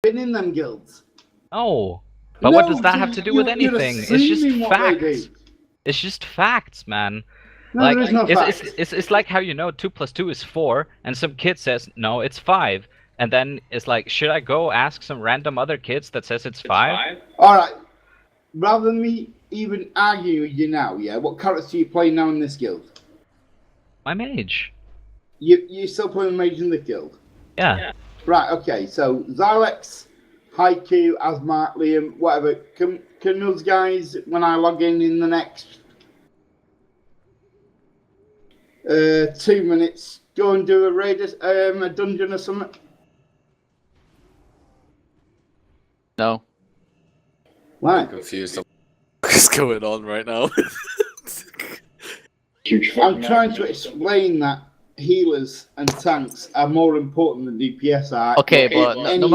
been in them guilds. No. But what does that have to do with anything? It's just facts. It's just facts, man. No, like, there is no facts. It's like how 2 + 2 is 4, and some kid says, no, it's 5. And then it's like, should I go ask some random other kids that says it's 5? Alright. Rather than me even arguing with you now, yeah, what character do you play now in this guild? My mage. You still playing mage in the guild? Yeah. Right, okay, so Zylex, Haiku, Asmart, Liam, whatever, can those guys, when I log in the next 2 minutes, go and do a dungeon or something? No. Why? I'm confused. What's going on right now? I'm trying to explain that healers and tanks are more important than DPS are. Okay, but no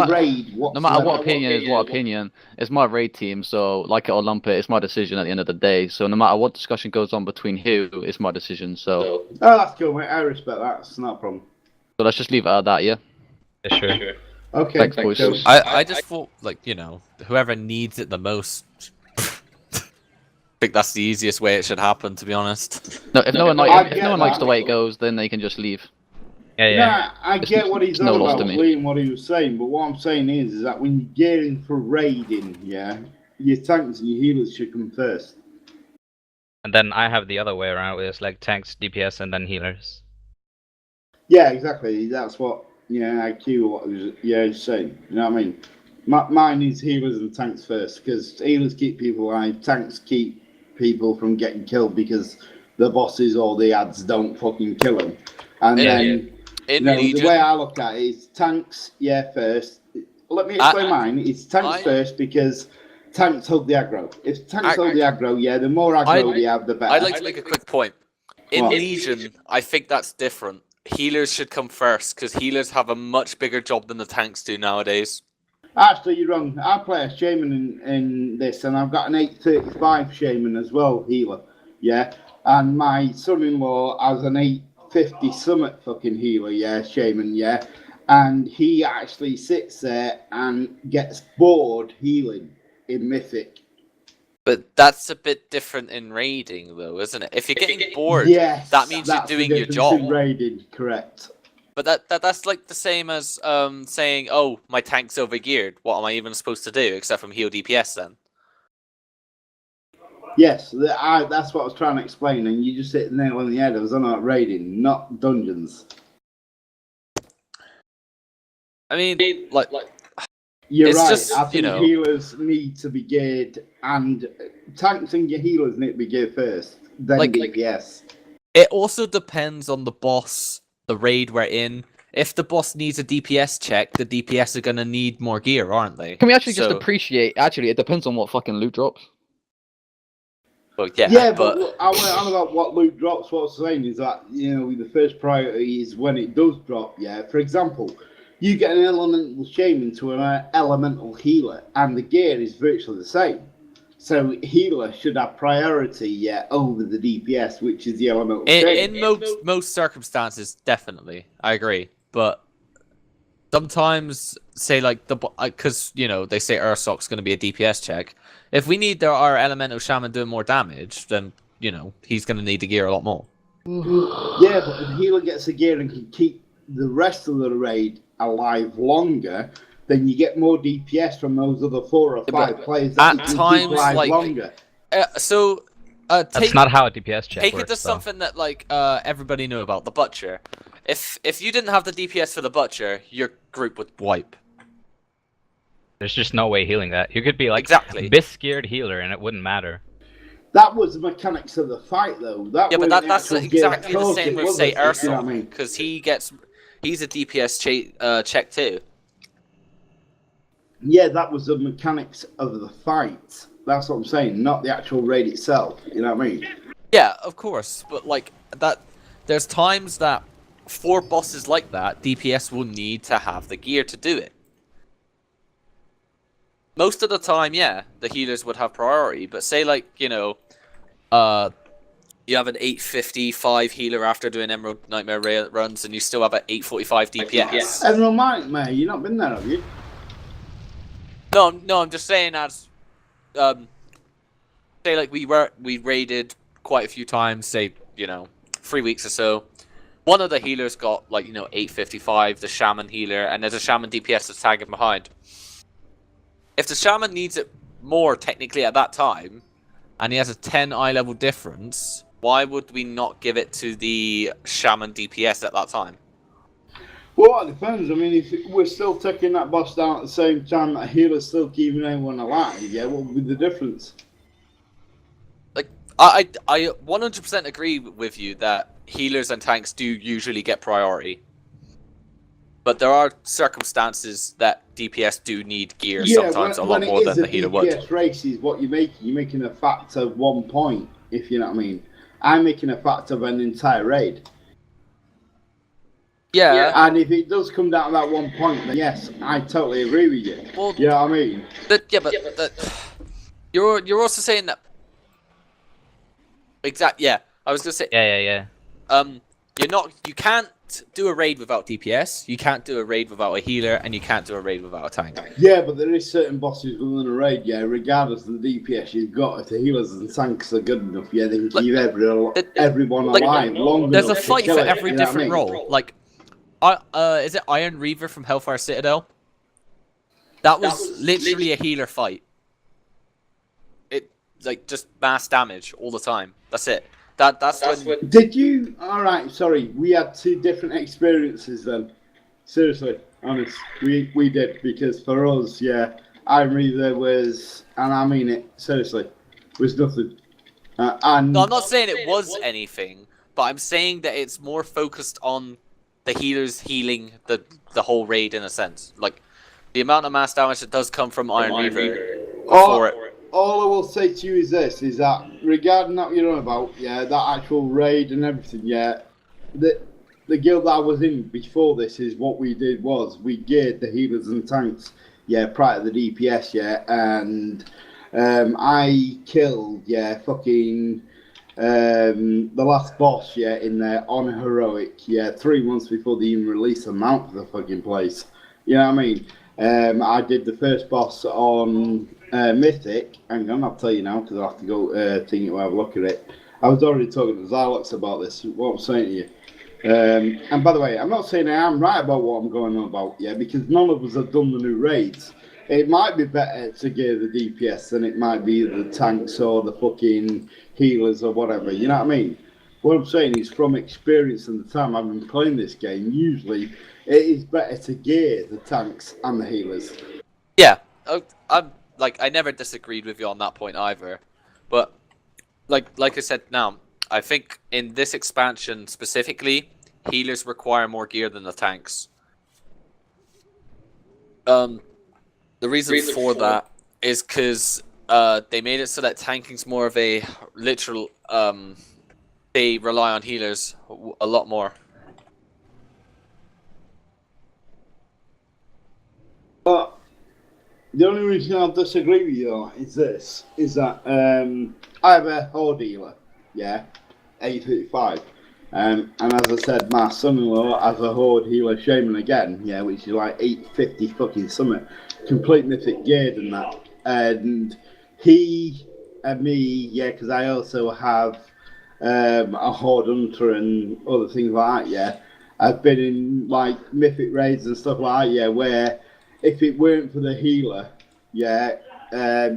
matter what opinion, it's my raid team, so like it or lump it, it's my decision at the end of the day. So no matter what discussion goes on between who, it's my decision. So. Oh, that's cool, mate. I respect that. It's not a problem. So let's just leave it at that, yeah. Yeah, sure. Okay. Thanks, boys. I just thought, like, whoever needs it the most. I think that's the easiest way it should happen, to be honest. No, if no one likes the way it goes, then they can just leave. Yeah. I get what he's on loss about, to me. Liam, what he was saying, but what I'm saying is that when you're gearing for raiding, yeah, your tanks and your healers should come first. And then I have the other way around, where it's like tanks, DPS, and then healers. Yeah, exactly. That's what IQ is saying. You know what I mean? Mine is healers and tanks first, because healers keep people alive, tanks keep people from getting killed because the bosses or the ads don't fucking kill them. And then the way I look at it is tanks, first. Let me explain mine. It's tanks first because tanks hold the aggro. If tanks hold the aggro, the more aggro they have, the better. I'd like to make a quick point. In Legion, I think that's different. Healers should come first because healers have a much bigger job than the tanks do nowadays. Actually, you're wrong. I play a shaman in this, and I've got an 835 shaman as well, healer. Yeah, and my son-in-law has an 850 summit fucking healer, shaman, and he actually sits there and gets bored healing in Mythic. But that's a bit different in raiding, though, isn't it? If you're getting bored, that means you're doing your job. In raiding, correct. But that's like the same as saying, "Oh, my tank's overgeared. What am I even supposed to do except from heal DPS then?" Yes, that's what I was trying to explain, and you just hit the nail on the head. I was on about raiding, not dungeons. I mean, like you're it's right. just, I think healers need to be geared, and tanks and your healers need to be geared first. Then DPS. It also depends on the boss. The raid we're in. If the boss needs a DPS check, the DPS are gonna need more gear, aren't they? Can we actually just appreciate? Actually, it depends on what fucking loot drops. Well, but I went on about what loot drops. What I'm saying is that the first priority is when it does drop. Yeah, for example, you get an elemental shaman to an elemental healer, and the gear is virtually the same. So healer should have priority, over the DPS, which is the elemental. In most circumstances, definitely, I agree. But sometimes, say like because they say Ursoc's going to be a DPS check. If we need our elemental shaman doing more damage, then he's going to need the gear a lot more. Yeah, but if the healer gets the gear and can keep the rest of the raid alive longer, then you get more DPS from those other 4 or 5 players that at times keep alive longer. That's not how a DPS check take works. Take it to something that everybody knew about, the Butcher. If you didn't have the DPS for the Butcher, your group would wipe. There's just no way healing that. You could be like Bisc-geared healer and it wouldn't matter. That was the mechanics of the fight, though. But that's exactly the same with, say, Ursoc, because he's a DPS check too. Yeah, that was the mechanics of the fight. That's what I'm saying, not the actual raid itself. You know what I mean? Yeah, of course. But there's times that for bosses like that, DPS will need to have the gear to do it. Most of the time, the healers would have priority. But say you have an 855 healer after doing Emerald Nightmare runs, and you still have an 845 DPS. Emerald Nightmare, you've not been there, have you? No, I'm just saying as, say like we raided quite a few times, say 3 weeks or so. One of the healers got 855, the shaman healer, and there's a shaman DPS that's tagging behind. If the shaman needs it more technically at that time, and he has a 10 eye level difference, why would we not give it to the shaman DPS at that time? Well, it depends. I mean, if we're still taking that boss down at the same time that healer's still keeping everyone alive, yeah, what would be the difference? Like, I 100% agree with you that healers and tanks do usually get priority. But there are circumstances that DPS do need gear sometimes a lot more than the healer would. DPS races, what you're making a fact of 1 point, if you know what I mean. I'm making a fact of an entire raid. Yeah. And if it does come down to that 1 point, then yes, I totally agree with you. Well, you know what I mean? You're also saying that. Yeah. I was gonna say. Yeah. You can't do a raid without DPS. You can't do a raid without a healer, and you can't do a raid without a tank. Yeah, but there is certain bosses within a raid, yeah, regardless of the DPS you've got. If the healers and tanks are good enough, yeah, they can keep everyone alive long enough. There's a fight for every it, different role. Like, is it Iron Reaver from Hellfire Citadel? That was literally a healer fight. It just mass damage all the time. That's it. That's when. Did you? All right. Sorry, we had 2 different experiences then. Seriously, honest, we did, because for us, yeah, Iron Reaver was, and I mean it seriously, was nothing. And no, I'm not saying it was anything, but I'm saying that it's more focused on the healers healing the whole raid in a sense. Like, the amount of mass damage that does come from Iron Reaver for it. All I will say to you is this, is that regarding that you're on about, yeah, that actual raid and everything, yeah, the guild that I was in before this is what we did was we geared the healers and tanks, yeah, prior to the DPS, yeah, and I killed, yeah, fucking the last boss, yeah, in there on heroic, yeah, 3 months before they even released a mount for the fucking place. You know what I mean? I did the first boss on Mythic. Hang on, I'll tell you now, because I'll have to go think it, have a look at it. I was already talking to Xylox about this, what I'm saying to you. And by the way, I'm not saying I am right about what I'm going on about, yeah, because none of us have done the new raids. It might be better to gear the DPS than it might be the tanks or the fucking healers or whatever, you know what I mean? What I'm saying is, from experience and the time I've been playing this game, usually it is better to gear the tanks and the healers. Yeah, I never disagreed with you on that point either, but like I said, now I think in this expansion specifically, healers require more gear than the tanks. The reason for that is because they made it so that tanking's more of a literal. They rely on healers a lot more. But the only reason I'll disagree with you is this: is that I have a horde healer, yeah, 835, and as I said, my son-in-law has a horde healer shaman again, yeah, which is like 850 fucking summit, complete mythic geared and that, and he and me, yeah, because I also have a horde hunter and other things like that, yeah. I've been in like mythic raids and stuff like that, yeah, where if it weren't for the healer, yeah,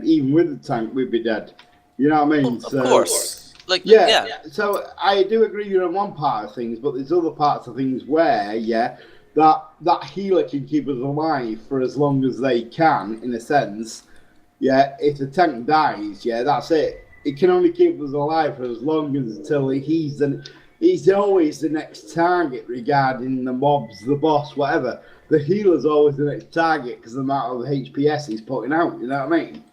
even with the tank, we'd be dead. You know what I mean? Well, of course. Yeah. So I do agree with you on one part of things, but there's other parts of things where, yeah, that healer can keep us alive for as long as they can, in a sense. Yeah, if the tank dies, yeah, that's it. It can only keep us alive for as long as until he's always the next target regarding the mobs, the boss, whatever. The healer's always the next target because of the amount of HPS he's putting out, you know what I mean?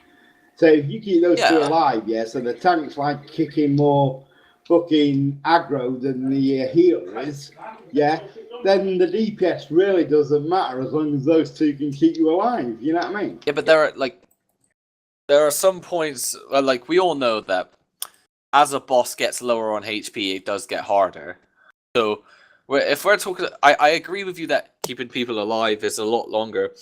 So if you keep those two alive, yeah, so the tank's like kicking more fucking aggro than the healer is, yeah, then the DPS really doesn't matter as long as those two can keep you alive, you know what I mean? Yeah, but there are some points, like, we all know that as a boss gets lower on HP, it does get harder. So, if we're talking, I agree with you that keeping people alive is a lot longer.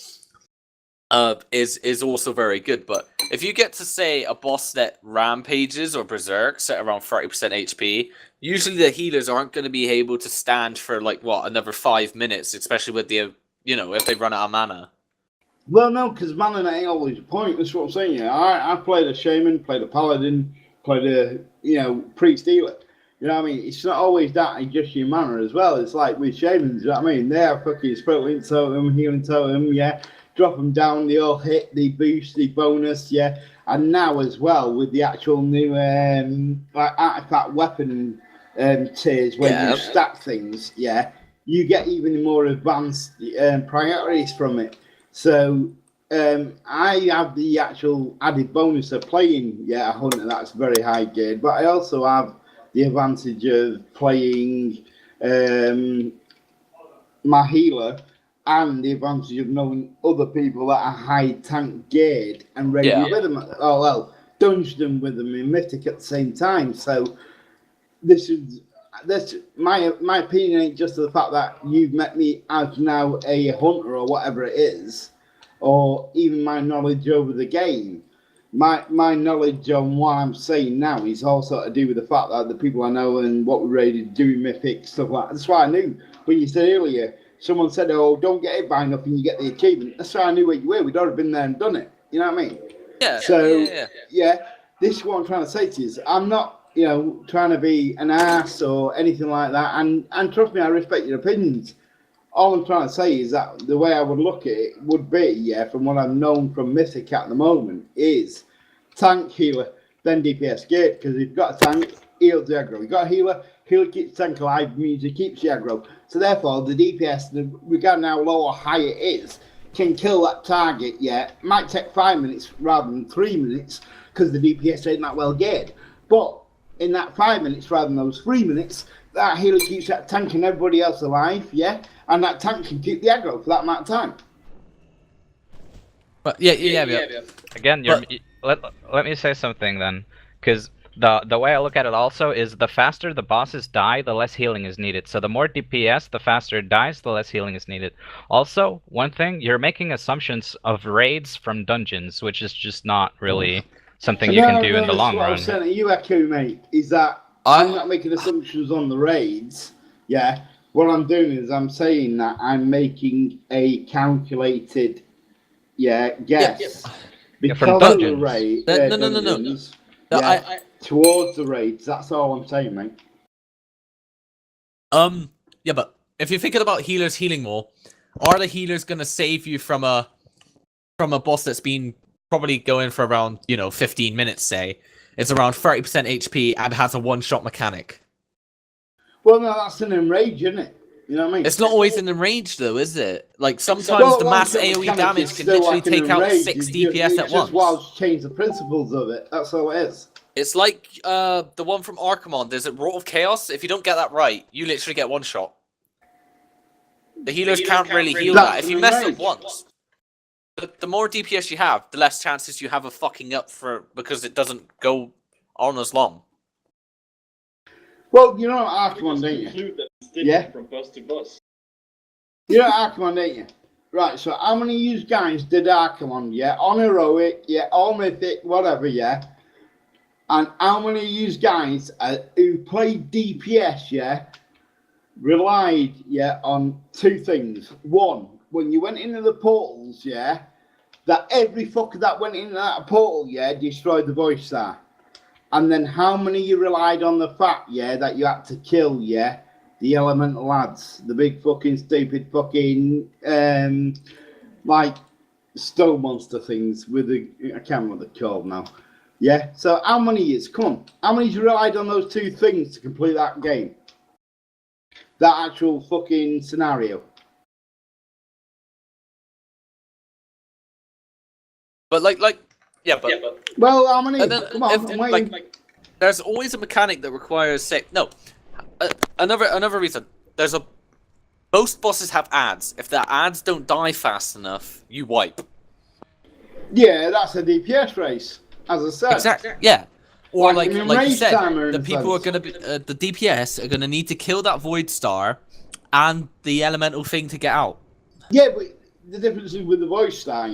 is also very good. But if you get to say a boss that rampages or berserks at around 30% HP, usually the healers aren't going to be able to stand for like another 5 minutes, especially with the if they run out of mana. Well, no, because mana ain't always the point. That's what I'm saying. Yeah, I played a shaman, played a paladin, played a priest healer. You know what I mean? It's not always that. It's just your mana as well. It's like with shamans. You know what I mean? They have fucking spirit totem, healing totem. Yeah, drop them down. They all hit. They boost. They bonus. Yeah, and now as well with the actual new like artifact weapon tiers where you stack things. Yeah, you get even more advanced priorities from it. So I have the actual added bonus of playing a hunter that's very high geared, but I also have the advantage of playing my healer and the advantage of knowing other people that are high tank geared and ready with them. Oh well, dungeon them with them in Mythic at the same time. So this my opinion ain't just the fact that you've met me as now a hunter or whatever it is, or even my knowledge over the game. My knowledge on what I'm saying now is also to do with the fact that the people I know and what we're ready to do in Mythic, stuff like that. That's why I knew when you said earlier, someone said, "Oh, don't get it by enough and you get the achievement." That's why I knew where you were. We'd already been there and done it. You know what I mean? Yeah. So this is what I'm trying to say to you. I'm not trying to be an ass or anything like that. And trust me, I respect your opinions. All I'm trying to say is that the way I would look at it would be, from what I've known from Mythic at the moment, is tank, healer, then DPS gate. Because if you've got a tank, heal the aggro. You've got a healer keeps tank alive, means it keeps the aggro. So therefore, the DPS, regarding how low or high it is, can kill that target, Might take 5 minutes rather than 3 minutes, because the DPS ain't that well geared. But in that 5 minutes rather than those 3 minutes, that healer keeps that tank and everybody else alive, and that tank can keep the aggro for that amount of time. But Again, let me say something then, because the way I look at it also is the faster the bosses die, the less healing is needed. So the more DPS, the faster it dies, the less healing is needed. Also, one thing, you're making assumptions of raids from dungeons, which is just not really something you can do in the long run. What I'm saying to you, Echo, mate, is that I'm not making assumptions on the raids. What I'm doing is I'm saying that I'm making a calculated, guess. Because from of dungeons. the raid, No. Towards the raids. That's all I'm saying, mate. But if you're thinking about healers healing more, are the healers gonna save you from a boss that's been probably going for around 15 minutes? Say it's around 30% HP and has a one-shot mechanic. Well, no, that's an enrage, isn't it? You know what I mean? It's not always an enrage, though, is it? Like, sometimes the mass AoE damage can literally take out 6 DPS at once. Just change the principles of it. That's all it is. It's like the one from Archimon. There's a Wrought of Chaos. If you don't get that right, you literally get one shot. The healers can't really heal that. If you mess up once, the more DPS you have, the less chances you have of fucking up because it doesn't go on as long. Well, you know Archimon, don't you? Yeah. From boss to boss. You know Archimon, don't you? Right, so how many of you guys did Archimon, on Heroic, all Mythic, whatever, And how many of you guys who played DPS, relied, on two things. One, when you went into the portals, that every fucker that went into that portal, destroyed the voice star. And then how many you relied on the fact, that you had to kill, the elemental lads, the big fucking stupid fucking like stone monster things with the I can't remember what they're called now. So how many years? Come on, how many you relied on those two things to complete that game? That actual fucking scenario. But but well, how many? Then, come on, there's always a mechanic that requires another reason. Most bosses have ads. If the ads don't die fast enough, you wipe. Yeah, that's a DPS race, as I said. Exactly. Yeah. Or like you said, the people are gonna be the DPS are gonna need to kill that void star, and the elemental thing to get out. Yeah, but the difference is with the voice star,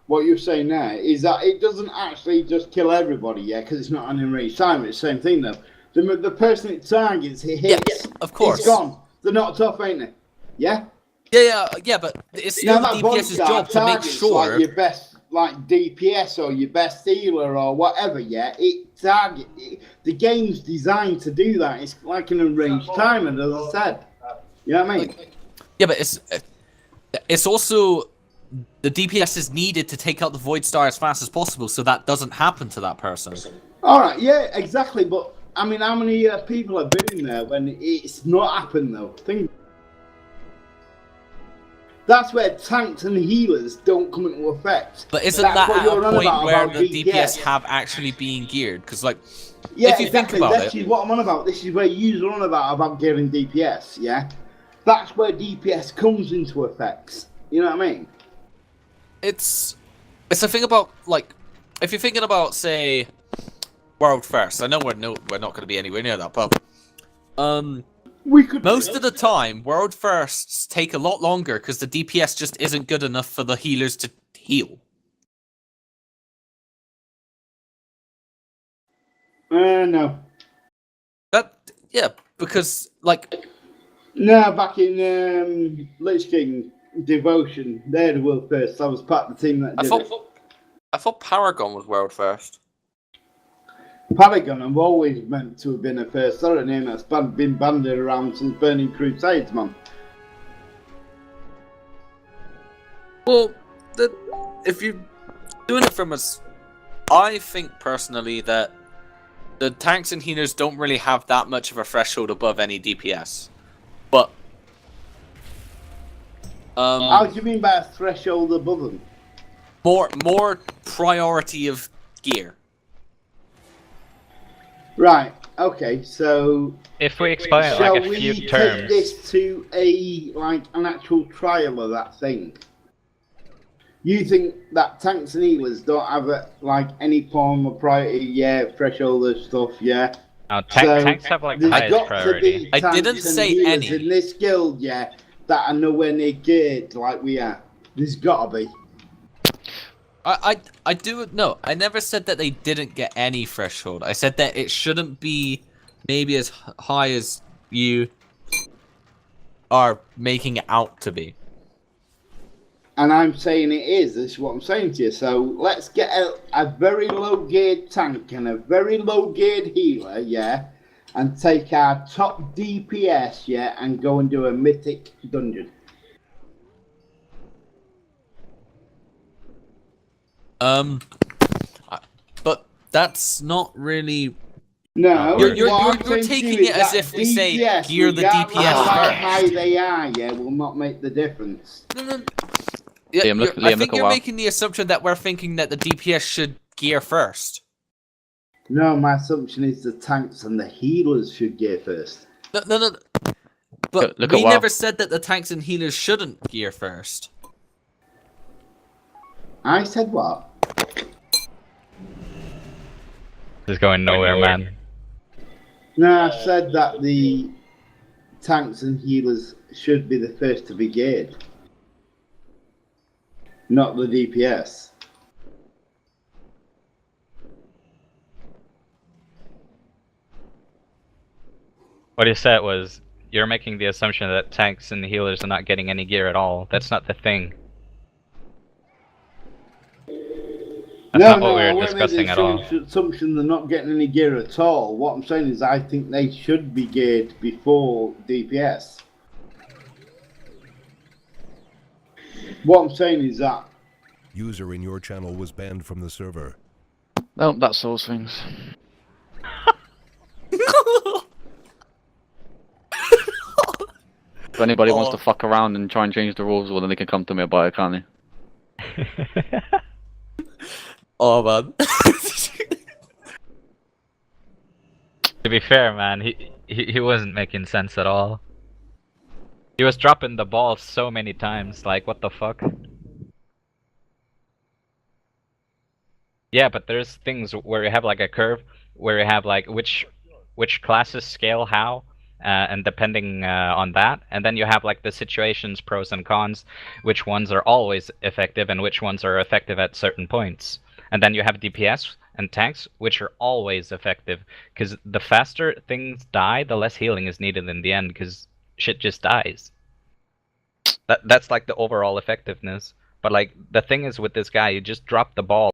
what you're saying there is that it doesn't actually just kill everybody, yeah, because it's not an enraged time. It's the same thing though. The person it targets, it hits. Yeah, of course. It's gone. They're not tough, ain't they? Yeah. Yeah, but it's still the DPS's job to make sure. Like your best, like DPS or your best healer or whatever. Yeah, the game's designed to do that. It's like an enraged timer, as I said. You know what I mean? Yeah, but it's also the DPS is needed to take out the Void Star as fast as possible, so that doesn't happen to that person. All right, yeah, exactly. But I mean, how many people have been in there when it's not happened though? That's where tanks and healers don't come into effect. But isn't that at a point where the DPS have actually been geared? Because, like, yeah, if you exactly. think about This is what I'm on about. This is where you're on about gearing DPS, yeah? That's where DPS comes into effect. You know what I mean? It's a thing about, like, if you're thinking about, say, World First. I know we're not going to be anywhere near that, but most of the time, World Firsts take a lot longer because the DPS just isn't good enough for the healers to heal. No. Yeah, because, like... No, back in Lich King Devotion, they're the world first. I was part of the team that did it. I thought Paragon was World First. Paragon have always meant to have been a first. Sorry, name that's been banded around since Burning Crusades, man. Well, if you're doing it from us, I think personally that the tanks and healers don't really have that much of a threshold above any DPS. But how do you mean by a threshold above them? More priority of gear. Right. Okay. So if we explain it like a few terms, shall we take this to an actual trial of that thing? You think that tanks and healers don't have any form of priority? Yeah, threshold of stuff. Yeah. No, tanks have like the highest priority. I didn't say any in this guild. Yeah, that are nowhere near geared like we are. There's gotta be. I do no. I never said that they didn't get any threshold. I said that it shouldn't be maybe as high as you are making it out to be. And I'm saying it is. This is what I'm saying to you. So let's get a very low geared tank and a very low geared healer, yeah, and take our top DPS, yeah, and go and do a mythic dungeon. But that's not really. No, you're taking it as if we say gear the DPS first. How high they are, yeah, will not make the difference. No. Yeah, I think you're making the assumption that we're thinking that the DPS should gear first. No, my assumption is the tanks and the healers should gear first. No. But we never said that the tanks and healers shouldn't gear first. I said what? This is going nowhere, man. No, I said that the tanks and healers should be the first to be geared. Not the DPS. What he said was, you're making the assumption that tanks and healers are not getting any gear at all. That's not the thing. That's not what we were discussing at all. Assumption they're not getting any gear at all. What I'm saying is I think they should be geared before DPS. What I'm saying is that user in your channel was banned from the server. No, that's those things. If anybody wants to fuck around and try and change the rules, well then they can come to me about it, can't they? Oh man. To be fair, man, he wasn't making sense at all. He was dropping the ball so many times, like, what the fuck? Yeah, but there's things where you have like a curve, where you have like which classes scale how, and depending on that, and then you have like the situations, pros and cons, which ones are always effective and which ones are effective at certain points. And then you have DPS and tanks, which are always effective, because the faster things die, the less healing is needed in the end, because shit just dies. That's like the overall effectiveness. But like the thing is with this guy, you just drop the ball.